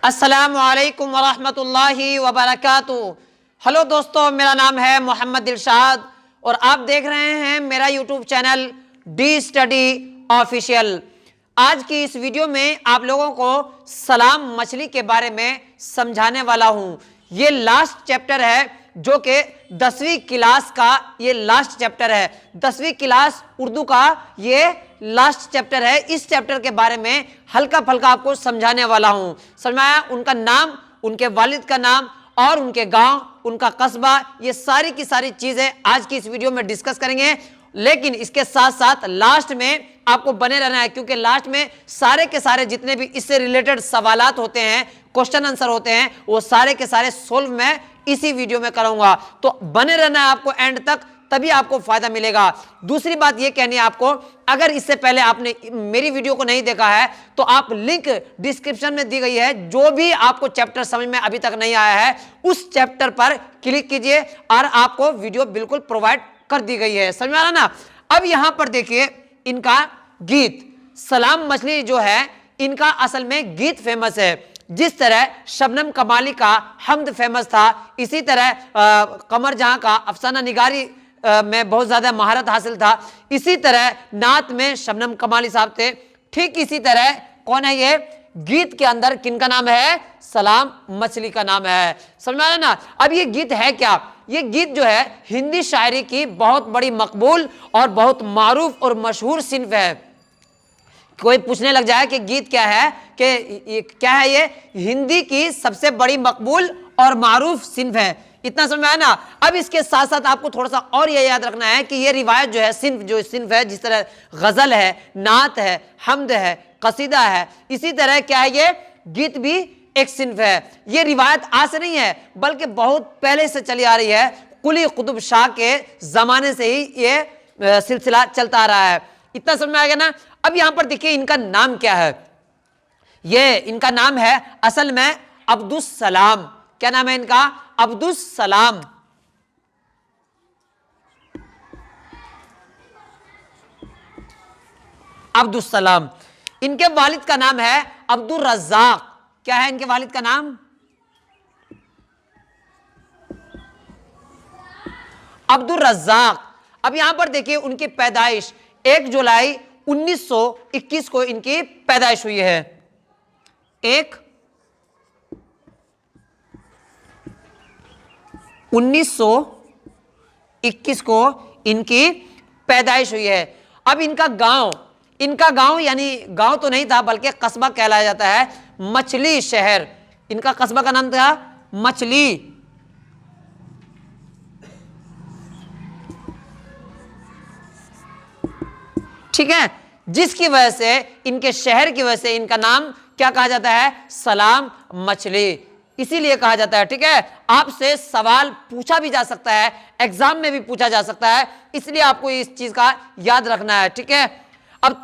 अस्सलामुअलैकुम वरहमतुल्लाहि वबरकातुहू। हेलो दोस्तों, मेरा नाम है मोहम्मद दिलशाद और आप देख रहे हैं मेरा YouTube channel D study official. आज की इस वीडियो में आप लोगों को सलाम मछली के बारे में समझाने वाला हूं। ये लास्ट चैप्टर है जो कि 10वीं क्लास का ये लास्ट चैप्टर है। 10वीं क्लास उर्दू का ये लास्ट चैप्टर है। इस चैप्टर के बारे में हल्का फल्का आपको समझाने वाला हूं। समझाया, उनका नाम, उनके वालिद का नाम और उनके गांव, उनका कस्बा, ये सारी की सारी चीजें आज की इस वीडियो में डिस्कस करेंगे। लेकिन इसके साथ साथ लास्ट में आपको बने रहना है, क्योंकि लास्ट में सारे के सारे जितने भी इससे रिलेटेड सवालात होते हैं, क्वेश्चन आंसर होते हैं, वो सारे के सारे सोल्व मैं इसी वीडियो में कराऊंगा। तो बने रहना है आपको एंड तक, तभी आपको फायदा मिलेगा। दूसरी बात ये कहनी है आपको, अगर इससे पहले आपने मेरी वीडियो को नहीं देखा है तो आप लिंक डिस्क्रिप्शन में दी गई है, जो भी आपको चैप्टर समझ में अभी तक नहीं आया है उस चैप्टर पर क्लिक कीजिए और आपको वीडियो बिल्कुल प्रोवाइड कर दी गई है। समझ में आ रहा ना। अब यहां पर देखिए इनका गीत, सलाम मछली जो है इनका असल में गीत फेमस है। जिस तरह शबनम कमाली का हमद फेमस था, इसी तरह कमर जहां का अफसाना निगारी में बहुत ज्यादा महारत हासिल था, इसी तरह नात में शबनम कमाली साहब थे। ठीक इसी तरह कौन है ये, गीत के अंदर किनका नाम है, सलाम मछली का नाम है। समझ में आ रहा है ना। अब ये गीत है क्या, ये गीत जो है हिंदी शायरी की बहुत बड़ी मकबूल और बहुत मारूफ और मशहूर सिन्फ है। कोई पूछने लग जाए कि गीत क्या है, कि ये क्या है, ये हिंदी की सबसे बड़ी मकबूल और मारूफ सिन्फ है। इतना समझ में आया ना। अब इसके साथ साथ आपको थोड़ा सा और ये याद रखना है कि ये रिवायत जो है, सिन्फ है, जिस तरह गजल है, नात है, हमद है, कसीदा है, इसी तरह क्या है, ये गीत भी एक सिन्फ है। ये रिवायत आज से नहीं है बल्कि बहुत पहले से चली आ रही है। कुली कुतुब शाह के जमाने से ही ये सिलसिला चलता आ रहा है। इतना समझ में आ गया ना। अब यहां पर देखिए इनका नाम क्या है। ये इनका नाम है असल में अब्दुस सलाम। क्या नाम है इनका, अब्दुस सलाम। अब्दुस सलाम। इनके वालिद का नाम है अब्दुल रज्जाक। क्या है इनके वालिद का नाम, अब्दुल रज्जाक। अब यहां पर देखिए उनकी पैदाइश 1 जुलाई 1921 को इनकी पैदाइश हुई है। 1921 को इनकी पैदाइश हुई है। अब इनका गांव यानी गांव तो नहीं था बल्कि कस्बा कहलाया जाता है, मछली शहर। इनका कस्बा का नाम था मछली। ठीक है, जिसकी वजह से, इनके शहर की वजह से इनका नाम क्या कहा जाता है, सलाम मछली, इसीलिए कहा जाता है। ठीक है, आपसे सवाल पूछा भी जा सकता है, एग्जाम में भी पूछा जा सकता है, इसलिए आपको इस चीज का याद रखना है। ठीक है। अब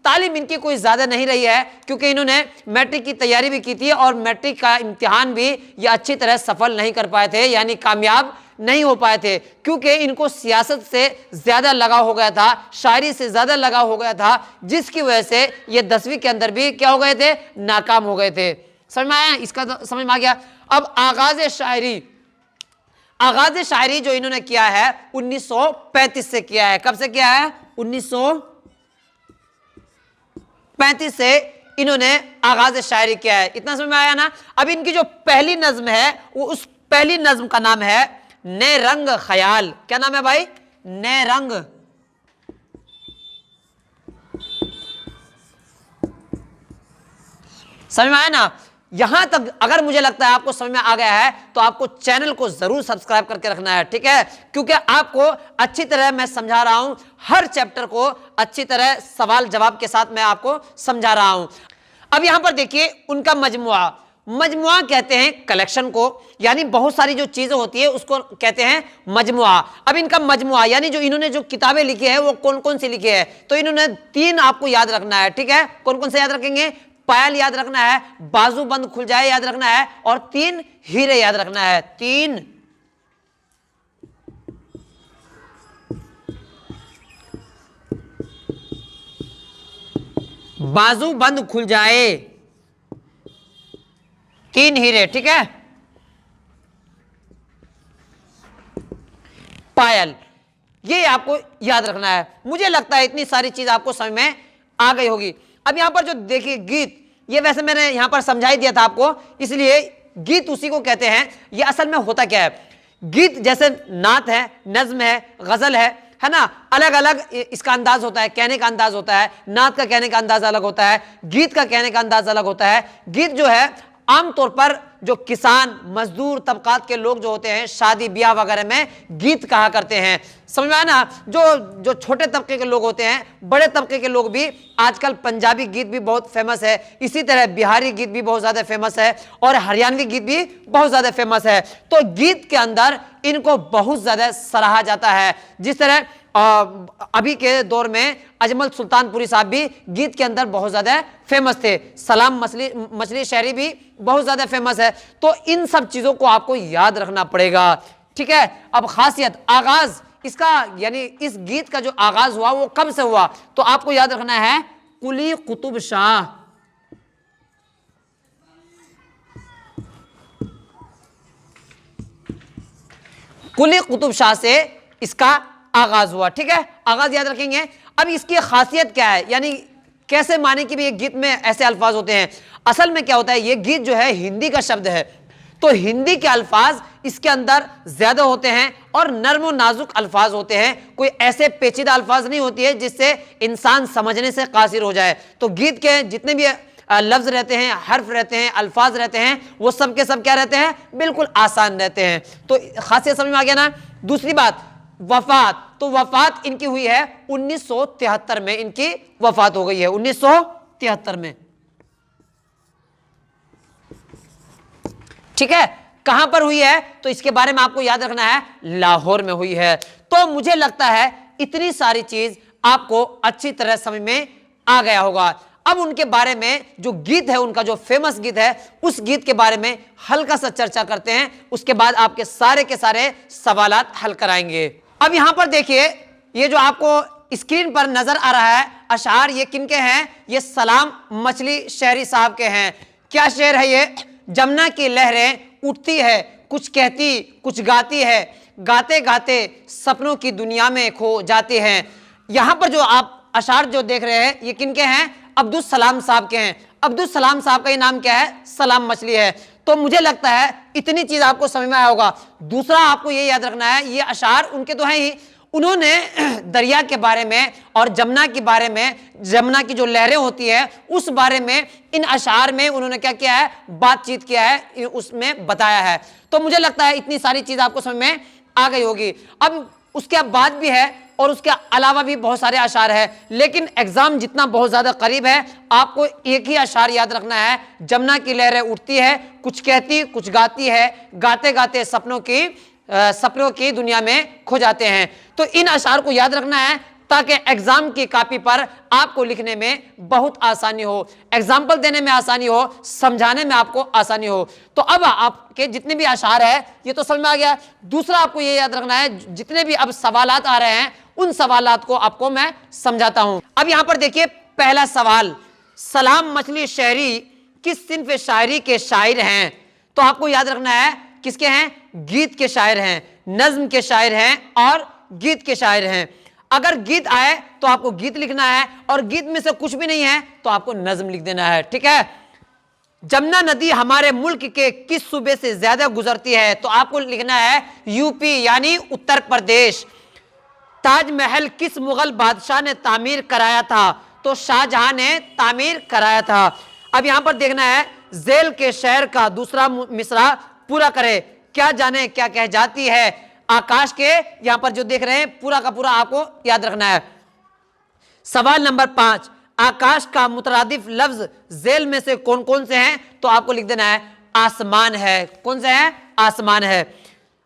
तालीम इनकी कोई ज्यादा नहीं रही है, क्योंकि इन्होंने मैट्रिक की तैयारी भी की थी और मैट्रिक का इम्तिहान भी ये अच्छी तरह सफल नहीं कर पाए थे, यानी कामयाब नहीं हो पाए थे, क्योंकि इनको सियासत से ज्यादा लगाव हो गया था, शायरी से ज्यादा लगाव हो गया था, जिसकी वजह से ये 10वीं के अंदर भी क्या हो गए थे, नाकाम हो गए थे। समझ में आया, इसका तो समझ में आ गया। अब आगाज शायरी जो इन्होंने किया है 1935 से किया है। कब से किया है, 1935 से इन्होंने आगाज शायरी किया है। इतना समझ में आया ना। अब इनकी जो पहली नज्म है, वो उस पहली नज्म का नाम है ने रंग ख्याल। क्या नाम है भाई, ने रंग। समझ में आया ना। यहां तक अगर मुझे लगता है आपको समझ में आ गया है तो आपको चैनल को जरूर सब्सक्राइब करके रखना है। ठीक है, क्योंकि आपको अच्छी तरह मैं समझा रहा हूं, हर चैप्टर को अच्छी तरह सवाल जवाब के साथ मैं आपको समझा रहा हूं। अब यहां पर देखिए उनका मजमुआ कहते हैं कलेक्शन को, यानी बहुत सारी जो चीजें होती है उसको कहते हैं मजमुआ। अब इनका मजमुआ यानी जो इन्होंने जो किताबें लिखी है वो कौन कौन सी लिखी है, तो इन्होंने 3 आपको याद रखना है। ठीक है, कौन कौन से याद रखेंगे, पायल याद रखना है, बाजू बंद खुल जाए याद रखना है, और 3 हीरे याद रखना है। 3 बाजू बंद खुल जाए, 3 हीरे, ठीक है। पायल, ये आपको याद रखना है। मुझे लगता है इतनी सारी चीज आपको समझ में आ गई होगी। अब यहां पर जो देखिए गीत, ये वैसे मैंने यहां पर समझा ही दिया था आपको, इसलिए गीत उसी को कहते हैं। ये असल में होता क्या है, गीत जैसे नात है, नज्म है, गजल है ना, अलग अलग इसका अंदाज होता है, कहने का अंदाज होता है। नात का कहने का अंदाज अलग होता है, गीत का कहने का अंदाज अलग होता है। गीत जो है आमतौर पर जो किसान मजदूर तबकात के लोग जो होते हैं, शादी ब्याह वगैरह में गीत कहा करते हैं। समझ में आया ना। जो छोटे तबके के लोग होते हैं, बड़े तबके के लोग भी, आजकल पंजाबी गीत भी बहुत फेमस है, इसी तरह बिहारी गीत भी बहुत ज्यादा फेमस है, और हरियाणवी गीत भी बहुत ज्यादा फेमस है। तो गीत के अंदर इनको बहुत ज्यादा सराहा जाता है। जिस तरह अभी के दौर में अजमल सुल्तानपुरी साहब भी गीत के अंदर बहुत ज्यादा फेमस थे। सलाम मछली शहरी भी बहुत ज्यादा फेमस है। तो इन सब चीजों को आपको याद रखना पड़ेगा, ठीक है। अब खासियत, आगाज इसका, यानी इस गीत का जो आगाज हुआ वो कब से हुआ, तो आपको याद रखना है कुली कुतुब शाह। कुली कुतुब शाह से इसका आगाज हुआ, ठीक है। आगाज याद रखेंगे। अब इसकी खासियत क्या है, यानी कैसे माने कि भी ये गीत में ऐसे अल्फाज होते हैं। असल में क्या होता है, ये गीत जो है हिंदी का शब्द है, तो हिंदी के अल्फाज इसके अंदर ज्यादा होते हैं और नर्म और नाजुक अल्फाज होते हैं। कोई ऐसे पेचीदा अल्फाज नहीं होती है जिससे इंसान समझने से कासिर हो जाए। तो गीत के जितने भी लफ्ज रहते हैं, हर्फ रहते हैं, अल्फाज रहते हैं, वो सब के सब क्या रहते हैं, बिल्कुल आसान रहते हैं। तो खासियत समझ में आ गया ना। दूसरी बात, वफात, तो वफात इनकी हुई है 1973 में, इनकी वफात हो गई है 1973 में, ठीक है। कहां पर हुई है, तो इसके बारे में आपको याद रखना है, लाहौर में हुई है। तो मुझे लगता है इतनी सारी चीज आपको अच्छी तरह समझ में आ गया होगा। अब उनके बारे में जो गीत है, उनका जो फेमस गीत है, उस गीत के बारे में हल्का सा चर्चा करते हैं, उसके बाद आपके सारे के सारे सवालात हल कराएंगे। अब यहां पर देखिए, ये जो आपको स्क्रीन पर नजर आ रहा है अशार, ये किनके हैं, ये सलाम मछली शहरी साहब के हैं। क्या शेर है ये, जमुना की लहरें उठती है, कुछ कहती कुछ गाती है, गाते गाते सपनों की दुनिया में खो जाते हैं। यहां पर जो आप अशार जो देख रहे हैं, ये किनके हैं, अब्दुल सलाम साहब के हैं। अब्दुल सलाम साहब का ये नाम क्या है, सलाम मछली है। तो मुझे लगता है इतनी चीज आपको समझ में आया होगा। दूसरा आपको ये याद रखना है, ये अशार उनके तो हैं ही, उन्होंने दरिया के बारे में और जमुना के बारे में, जमुना की जो लहरें होती है उस बारे में इन अशार में उन्होंने क्या किया है, बातचीत किया है, उसमें बताया है। तो मुझे लगता है इतनी सारी चीज आपको समझ में आ गई होगी। अब उसके बाद भी है और उसके अलावा भी बहुत सारे अशार है, लेकिन एग्जाम जितना बहुत ज्यादा करीब है, आपको एक ही अशार याद रखना है, जमुना की लहरें उठती है, कुछ कहती कुछ गाती है, गाते गाते सपनों की दुनिया में खो जाते हैं। तो इन अशार को याद रखना है ताकि एग्जाम की कॉपी पर आपको लिखने में बहुत आसानी हो, एग्जाम्पल देने में आसानी हो, समझाने में आपको आसानी हो। तो अब आपके जितने भी अशार है ये तो समझ में आ गया। दूसरा आपको ये याद रखना है, जितने भी अब सवालात आ रहे हैं उन सवालात को आपको मैं समझाता हूं। अब यहां पर देखिए पहला सवाल, सलाम मछली शहरी किस सिन्फ शायरी के शायर हैं। तो आपको याद रखना है किसके हैं, गीत के शायर हैं, नज्म के शायर हैं और गीत के शायर हैं। अगर गीत आए तो आपको गीत लिखना है, और गीत में से कुछ भी नहीं है तो आपको नज्म लिख देना है, ठीक है। जमुना नदी हमारे मुल्क के किस सूबे से ज्यादा गुजरती है, तो आपको लिखना है यूपी यानी उत्तर प्रदेश। ताजमहल किस मुगल बादशाह ने तामीर कराया था, तो शाहजहां ने तामीर कराया था। अब यहां पर देखना है, जेल के शहर का दूसरा मिसरा पूरा करे, क्या जाने क्या कह जाती है आकाश के, यहां पर जो देख रहे हैं पूरा का पूरा आपको याद रखना है। सवाल नंबर 5, आकाश का मुतरादिफ लफ्ज जेल में से कौन कौन से हैं, तो आपको लिख देना है आसमान है। कौन से है, आसमान है।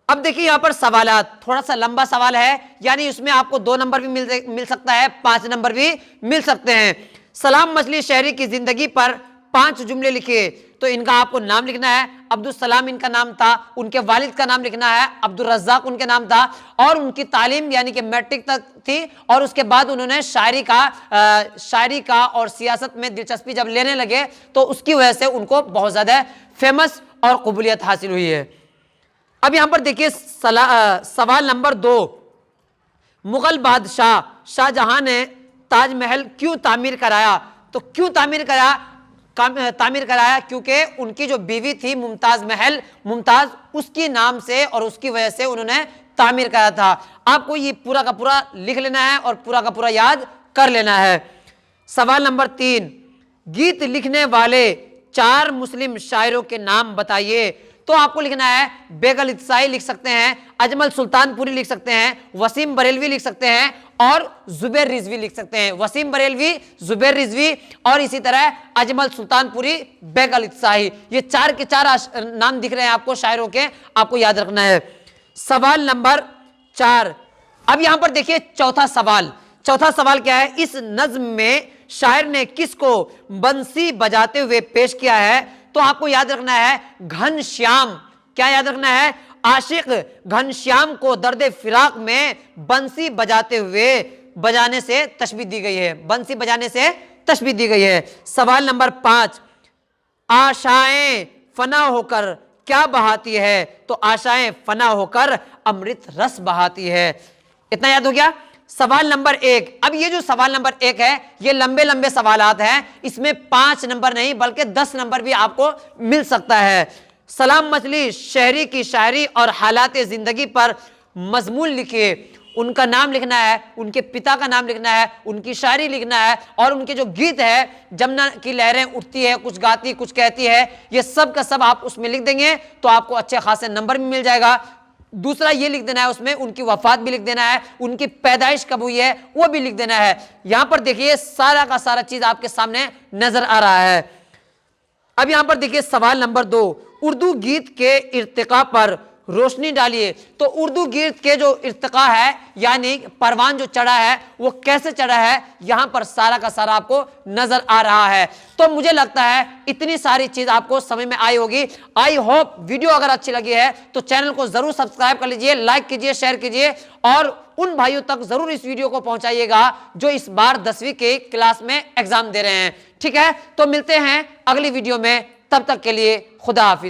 अब देखिए यहां पर सवालात, थोड़ा सा लंबा सवाल है, यानी उसमें आपको 2 नंबर भी मिल सकता है, 5 नंबर भी मिल सकते हैं। सलाम मछली शहरी की जिंदगी पर 5 जुमले लिखिए, तो इनका आपको नाम लिखना है। अब्दुल सलाम इनका नाम था, उनके वालिद का नाम लिखना है, अब्दुल रज़्ज़ाक उनके नाम था, और उनकी तालीम यानी कि मैट्रिक तक थी, और उसके बाद उन्होंने शायरी का और सियासत में दिलचस्पी जब लेने लगे तो उसकी वजह से उनको बहुत ज़्यादा फेमस और कबूलियत हासिल हुई है। अब यहां पर देखिए सवाल नंबर 2, मुगल बादशाह शाहजहां ने ताजमहल क्यों तामीर कराया? तो क्यों तामीर कराया? क्योंकि उनकी जो बीवी थी मुमताज, उसकी नाम से और उसकी वजह से उन्होंने तामीर कराया था। आपको ये पूरा का पूरा लिख लेना है और पूरा का पूरा याद कर लेना है। सवाल नंबर 3, गीत लिखने वाले 4 मुस्लिम शायरों के नाम बताइए। तो आपको लिखना है बेगल इत्साई लिख सकते हैं, अजमल सुल्तानपुरी लिख सकते हैं, वसीम बरेलवी लिख सकते हैं और जुबैर रिजवी लिख सकते हैं। वसीम बरेलवी, जुबैर रिजवी और इसी तरह अजमल सुल्तानपुरी, बेगल इत्साई, ये 4 के 4 नाम दिख रहे हैं आपको शायरों के, आपको याद रखना है। सवाल नंबर 4, अब यहां पर देखिए चौथा सवाल क्या है? इस नज्म में शायर ने किसको बंसी बजाते हुए पेश किया है? तो आपको याद रखना है घनश्याम। क्या याद रखना है? आशिक घनश्याम को दर्द फिराक में बंसी बजाने से तशबीह दी गई है। बंसी बजाने से तशबीह दी गई है। सवाल नंबर 5, आशाएं फना होकर क्या बहाती है? तो आशाएं फना होकर अमृत रस बहाती है। इतना याद हो गया। सवाल नंबर 1, अब ये जो सवाल नंबर 1 है, ये लंबे लंबे सवालात हैं, इसमें 5 नंबर नहीं बल्कि 10 नंबर भी आपको मिल सकता है। सलाम मछली शहरी की शायरी और हालात जिंदगी पर मजमून लिखिए। उनका नाम लिखना है, उनके पिता का नाम लिखना है, उनकी शायरी लिखना है और उनके जो गीत है, जमुना की लहरें उठती है, कुछ गाती कुछ कहती है, ये सब का सब आप उसमें लिख देंगे तो आपको अच्छे खासे नंबर भी मिल जाएगा। दूसरा ये लिख देना है, उसमें उनकी वफात भी लिख देना है, उनकी पैदाइश कब हुई है वो भी लिख देना है। यहां पर देखिए सारा का सारा चीज आपके सामने नजर आ रहा है। अब यहां पर देखिए सवाल नंबर 2, उर्दू गीत के इर्तिका पर रोशनी डालिए। तो उर्दू गीत के जो इर्तिका है यानी परवान जो चढ़ा है वो कैसे चढ़ा है, यहां पर सारा का सारा आपको नजर आ रहा है। तो मुझे लगता है इतनी सारी चीज आपको समझ में आई होगी। आई होप वीडियो अगर अच्छी लगी है तो चैनल को जरूर सब्सक्राइब कर लीजिए, लाइक कीजिए, शेयर कीजिए और उन भाइयों तक जरूर इस वीडियो को पहुंचाइएगा जो इस बार 10वीं के क्लास में एग्जाम दे रहे हैं। ठीक है, तो मिलते हैं अगली वीडियो में, तब तक के लिए खुदा हाफिज।